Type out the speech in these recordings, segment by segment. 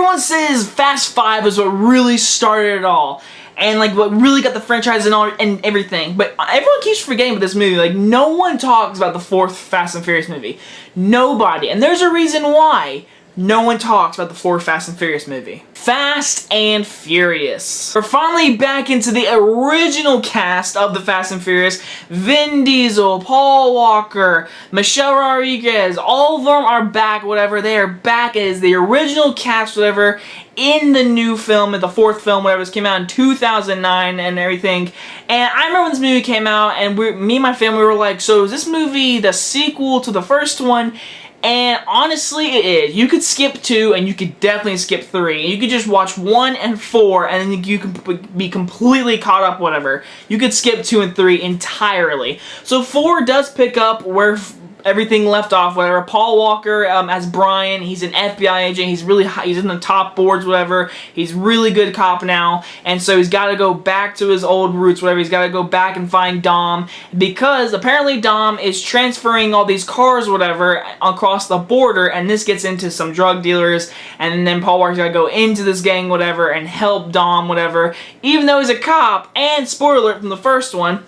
everyone says Fast 5 is what really started it all. And like what really got the franchise and everything. But everyone keeps forgetting about this movie. Like no one talks about the 4th Fast and Furious movie. Nobody. And there's a reason why no one talks about the 4th Fast and Furious movie. Fast and Furious. We're finally back into the original cast of the Fast and Furious. Vin Diesel, Paul Walker, Michelle Rodriguez, all of them are back, whatever. They are back as the original cast, whatever, in the new film, the 4th film, whatever. This came out in 2009 and everything. And I remember when this movie came out, and me and my family were like, so is this movie the sequel to the first one? And honestly, it is. You could skip 2, and you could definitely skip 3. You could just watch 1 and 4, and then you could be completely caught up, whatever. You could skip 2 and 3 entirely. So 4 does pick up where everything left off, whatever. Paul Walker as Brian, he's an FBI agent. He's really high, he's in the top boards, whatever. He's really good cop now, and so he's got to go back to his old roots, whatever. He's got to go back and find Dom because apparently Dom is transferring all these cars, whatever, across the border, and this gets into some drug dealers, and then Paul Walker's got to go into this gang, whatever, and help Dom, whatever. Even though he's a cop, and spoiler alert from the first one,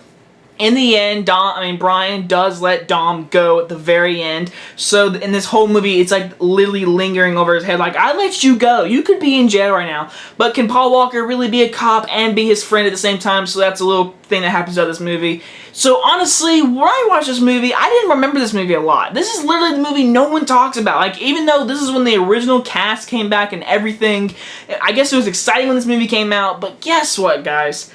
in the end, Brian does let Dom go at the very end. So in this whole movie, it's like literally lingering over his head. Like, I let you go. You could be in jail right now. But can Paul Walker really be a cop and be his friend at the same time? So that's a little thing that happens out of this movie. So honestly, when I watched this movie, I didn't remember this movie a lot. This is literally the movie no one talks about. Like, even though this is when the original cast came back and everything, I guess it was exciting when this movie came out. But guess what, guys?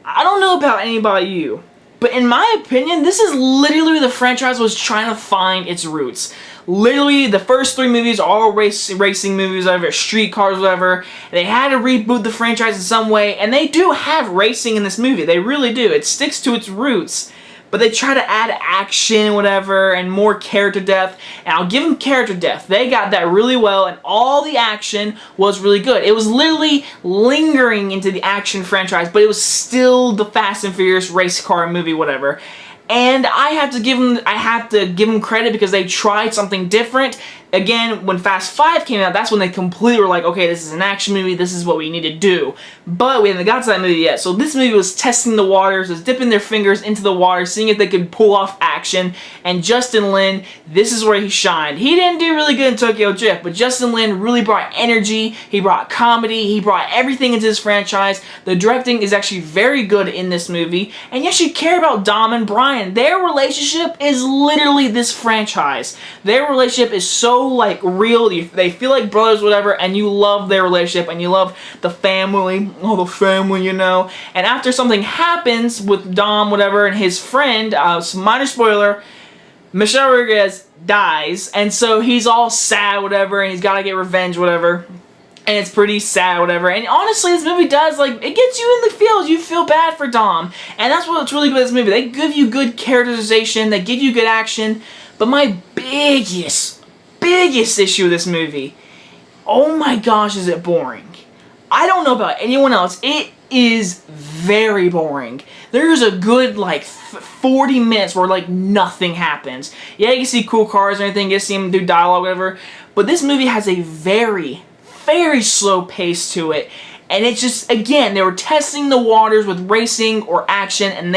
I don't know about anybody you. But in my opinion, this is literally where the franchise was trying to find its roots. Literally, the first 3 movies are all racing movies, whatever, street cars, whatever. They had to reboot the franchise in some way, and they do have racing in this movie. They really do. It sticks to its roots. But they try to add action, whatever, and more character depth. And I'll give them character depth. They got that really well, and all the action was really good. It was literally lingering into the action franchise, but it was still the Fast and Furious race car movie, whatever. And I have to give them credit because they tried something different. Again, when Fast 5 came out, that's when they completely were like, okay, this is an action movie, this is what we need to do. But we haven't got to that movie yet. So this movie was testing the waters, was dipping their fingers into the water, seeing if they could pull off action. And Justin Lin, this is where he shined. He didn't do really good in Tokyo Drift, but Justin Lin really brought energy, he brought comedy, he brought everything into this franchise. The directing is actually very good in this movie. And yes, you care about Dom and Brian. Their relationship is literally this franchise. Their relationship is so like real, they feel like brothers, whatever, and you love their relationship, and you love the family, the family, you know. And after something happens with Dom, whatever, and his friend, minor spoiler, Michelle Rodriguez dies, and so he's all sad, whatever, and he's got to get revenge, whatever. And it's pretty sad, whatever. And honestly, this movie does, like, it gets you in the feels. You feel bad for Dom. And that's what's really good about this movie. They give you good characterization. They give you good action. But my biggest issue with this movie, oh my gosh, is it boring. I don't know about anyone else. It is very boring. There's a good, like, 40 minutes where, like, nothing happens. Yeah, you can see cool cars and everything. You can see them do dialogue, whatever. But this movie has a very slow pace to it, and it's just, again, they were testing the waters with racing or action, and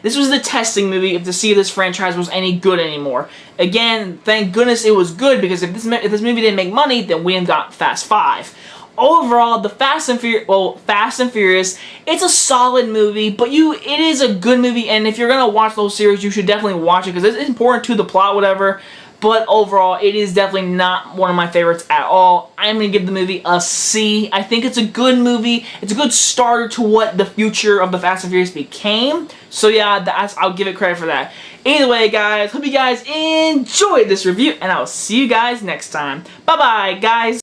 this was the testing movie to see if this franchise was any good anymore. Again, thank goodness it was good, because if this movie didn't make money, then we ain't got Fast 5. Overall, the Fast and Furious, it's a solid movie, but it is a good movie, and if you're gonna watch the whole series, you should definitely watch it, because it's important to the plot, whatever. But overall, it is definitely not one of my favorites at all. I'm going to give the movie a C. I think it's a good movie. It's a good starter to what the future of the Fast and Furious became. So yeah, I'll give it credit for that. Either way, guys, hope you guys enjoyed this review, and I'll see you guys next time. Bye-bye, guys.